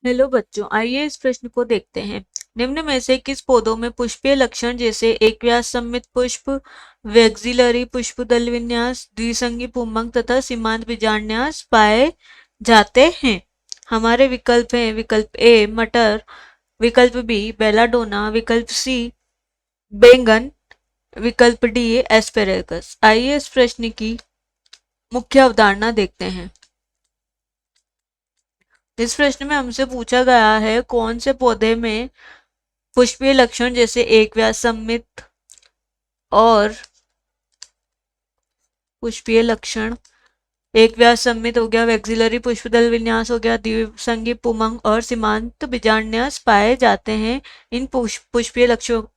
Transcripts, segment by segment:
Hello बच्चों, आइए इस प्रश्न को देखते हैं। निम्न में से किस पौधों में पुष्पीय लक्षण जैसे एकव्यास सममित पुष्प, वैक्सिलरी पुष्पदल विन्यास, द्विसंगी पुंमंग तथा सीमांत बीजान्यास पाए जाते हैं? हमारे विकल्प हैं विकल्प ए मटर, विकल्प बी बेलाडोना, विकल्प सी बैंगन, विकल्प डी एस्पेरेगस। आइए इस प्रश्न की मुख्य अवधारणा देखते हैं। इस प्रश्न में हमसे पूछा गया है कौन से पौधे में पुष्पीय लक्षण जैसे एकव्यास सममित और पुष्पीय लक्षण एक व्यास सममित हो गया, वैक्सिलरी पुष्पदल विन्यास हो गया, द्विसंगी पुमंग और सीमांत बीजान्यास पाए जाते हैं। इन पुष्पीय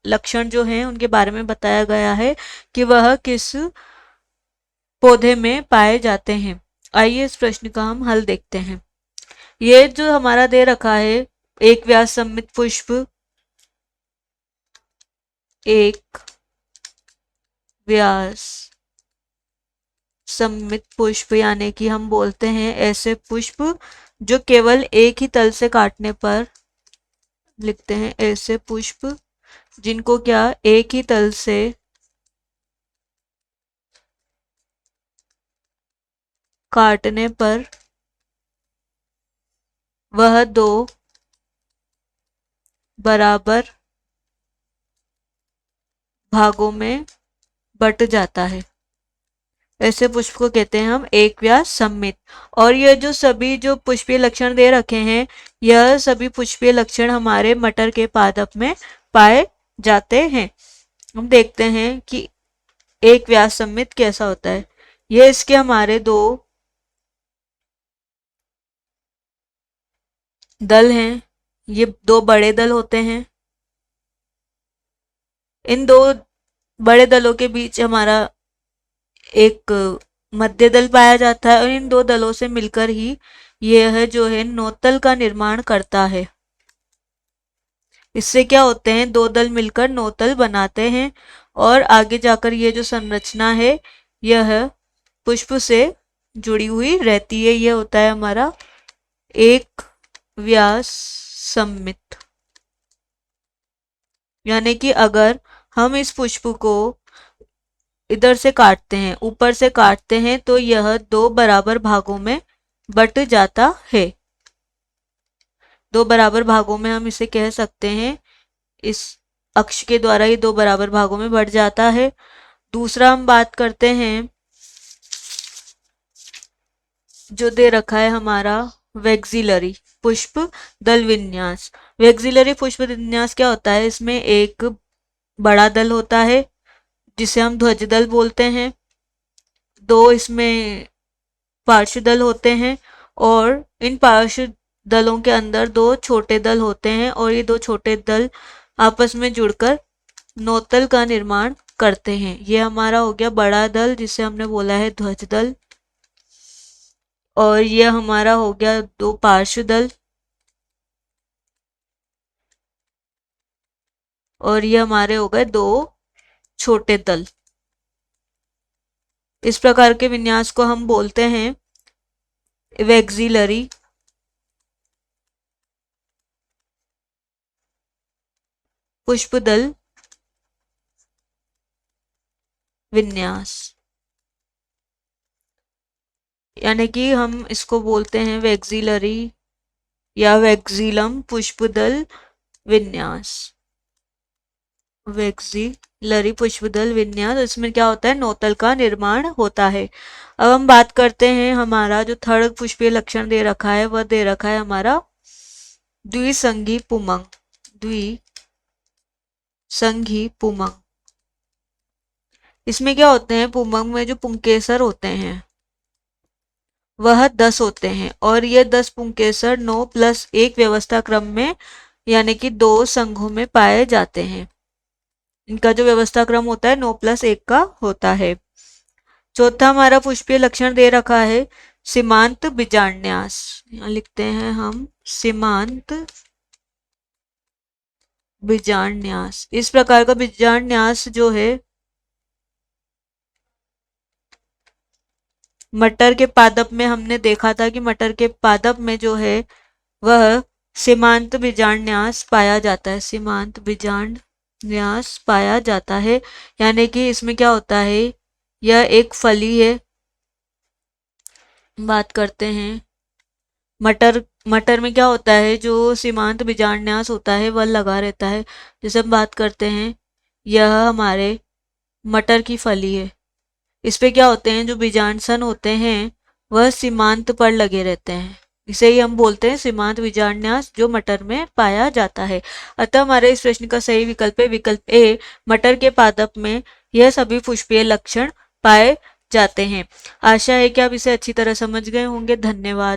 लक्षण जो हैं उनके बारे में बताया गया है कि वह किस पौधे में पाए जाते हैं। आइए इस प्रश्न का हम हल देखते हैं। ये जो हमारा दे रखा है एक व्यास सममित पुष्प, एक व्यास सममित पुष्प यानी कि हम बोलते हैं ऐसे पुष्प जो केवल एक ही तल से काटने पर, लिखते हैं ऐसे पुष्प जिनको क्या एक ही तल से काटने पर वह दो बराबर भागों में बट जाता है। ऐसे पुष्प को कहते हैं हम एक व्यास सममित। और यह जो सभी जो पुष्पीय लक्षण दे रखे हैं, यह सभी पुष्पीय लक्षण हमारे मटर के पादप में पाए जाते हैं। हम देखते हैं कि एक व्यास सममित कैसा होता है। ये इसके हमारे दो दल हैं, ये दो बड़े दल होते हैं। इन दो बड़े दलों के बीच हमारा एक मध्य दल पाया जाता है और इन दो दलों से मिलकर ही यह जो है नोतल का निर्माण करता है। इससे क्या होते हैं, दो दल मिलकर नोतल बनाते हैं और आगे जाकर ये जो संरचना है यह पुष्प से जुड़ी हुई रहती है। यह होता है हमारा एक व्यास सममित। यानी कि अगर हम इस पुष्प को इधर से काटते हैं, ऊपर से काटते हैं, तो यह दो बराबर भागों में बट जाता है। दो बराबर भागों में हम इसे कह सकते हैं, इस अक्ष के द्वारा ये दो बराबर भागों में बढ़ जाता है। दूसरा हम बात करते हैं जो दे रखा है हमारा वैक्सिलरी पुष्प दल विन्यास। वैक्सिलरी पुष्प विन्यास क्या होता है, इसमें एक बड़ा दल होता है जिसे हम ध्वज दल बोलते हैं, दो इसमें पार्श्व दल होते हैं और इन पार्श्व दलों के अंदर दो छोटे दल होते हैं और ये दो छोटे दल आपस में जुड़कर नोतल का निर्माण करते हैं। ये हमारा हो गया बड़ा दल जिसे हमने बोला है ध्वज दल, और ये हमारा हो गया दो पार्श्व दल, और ये हमारे हो गए दो छोटे दल। इस प्रकार के विन्यास को हम बोलते हैं वैक्सिलरी पुष्पदल विन्यास। यानी कि हम इसको बोलते हैं वैक्सिलरी या वैक्सिलम पुष्पदल विन्यास। वैक्सिलरी पुष्पदल विन्यास, इसमें क्या होता है, नोतल का निर्माण होता है। अब हम बात करते हैं हमारा जो थर्ड पुष्पीय लक्षण दे रखा है, वह दे रखा है हमारा द्विसंगी पुमंग। द्विसंगी पुमंग, इसमें क्या होते हैं, पुमंग में जो पुंकेसर होते हैं वह 10 होते हैं और ये 10 पुंकेसर 9+1 व्यवस्था क्रम में यानी कि दो संघों में पाए जाते हैं। इनका जो व्यवस्था क्रम होता है 9+1 का होता है। चौथा हमारा पुष्पीय लक्षण दे रखा है सीमांत बीजान्यास। यहाँ लिखते हैं हम सीमांत बीजान्यास। इस प्रकार का बीजान्यास जो है मटर के पादप में हमने देखा था कि मटर के पादप में जो है वह सीमांत बीजांडन्यास पाया जाता है, सीमांत बीजांडन्यास पाया जाता है, यानी कि इसमें क्या होता है, यह एक फली है। बात करते हैं मटर, मटर में क्या होता है, जो सीमांत बीजांडन्यास होता है वह लगा रहता है। जैसे हम बात करते हैं, यह हमारे मटर की फली है, इस पे क्या होते हैं, जो बीजांडसन होते हैं वह सीमांत पर लगे रहते हैं, इसे ही हम बोलते हैं सीमांत बीजांडन्यास, जो मटर में पाया जाता है। अतः हमारे इस प्रश्न का सही विकल्प है विकल्प ए, मटर के पादप में यह सभी पुष्पीय लक्षण पाए जाते हैं। आशा है कि आप इसे अच्छी तरह समझ गए होंगे। धन्यवाद।